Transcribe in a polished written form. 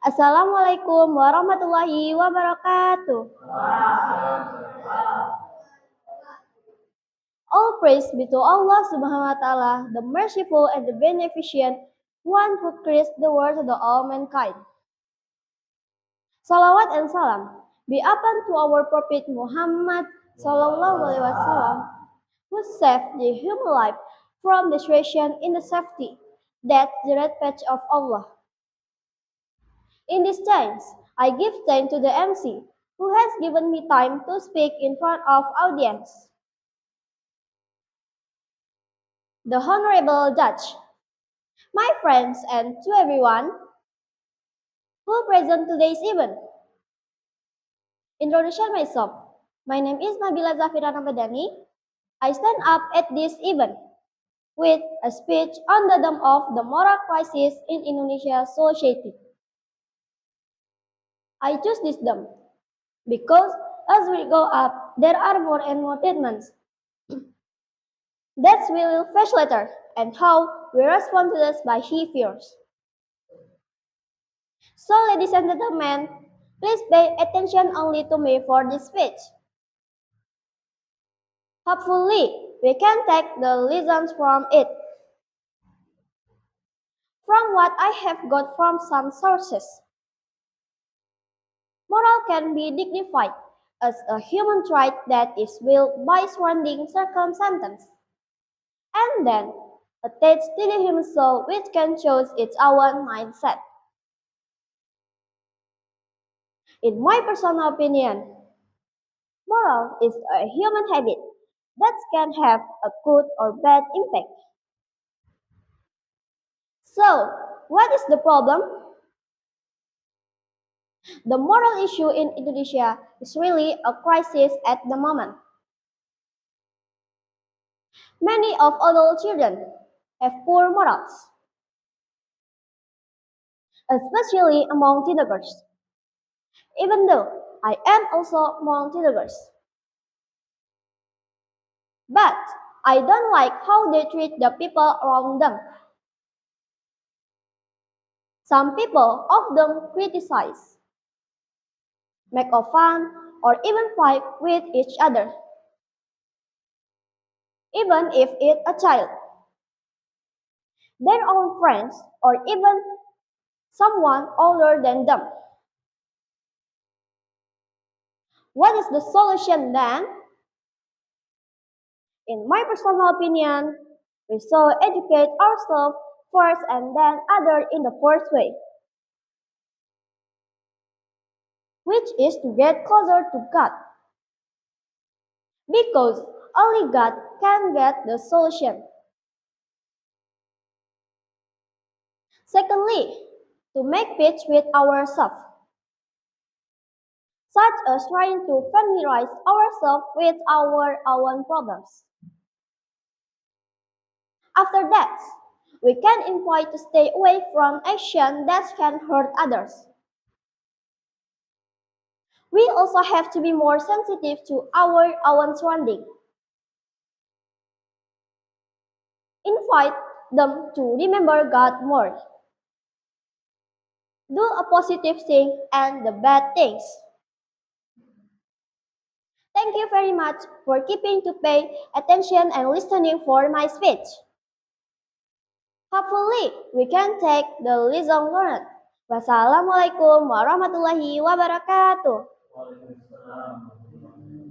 Assalamualaikum warahmatullahi wabarakatuh. All praise be to Allah subhanahu wa ta'ala, the merciful and the beneficent, one who creates the world to the all mankind. Salawat and salam be upon to our Prophet Muhammad sallallahu alaihi wasallam, who saved the human life from destruction in the safety, that the red patch of Allah. In these times, I give thanks to the MC, who has given me time to speak in front of audience. The Honorable Judge, my friends, and to everyone who present today's event. Introduction myself. My name is Nabila Zafira Ramadhani. I stand up at this event with a speech on the dome of the moral crisis in Indonesia society. I choose this dome because as we go up, there are more and more treatments that we will face later, and how we respond to this by he fears. So, ladies and gentlemen, please pay attention only to me for this speech. Hopefully, we can take the lessons from it. From what I have got from some sources, moral can be dignified as a human trait that is built by surrounding circumstances, and then attached to the human soul which can choose its own mindset. In my personal opinion, moral is a human habit that can have a good or bad impact. So, what is the problem? The moral issue in Indonesia is really a crisis at the moment. Many of adult children have poor morals, especially among teenagers. Even though I am also among teenagers. But I don't like how they treat the people around them. Some people often criticize, make fun, or even fight with each other, even if it's a child, their own friends, or even someone older than them. What is the solution then? In my personal opinion, we should educate ourselves first and then others in the first way, which is to get closer to God. Because only God can get the solution. Secondly, to make peace with ourselves, such as trying to familiarize ourselves with our own problems. After that, we can invite to stay away from action that can hurt others. We also have to be more sensitive to our own surroundings. Invite them to remember God more. Do a positive thing and the bad things. Thank you very much for keeping to pay attention and listening for my speech. Hopefully, we can take the lesson learned. Wassalamualaikum warahmatullahi wabarakatuh.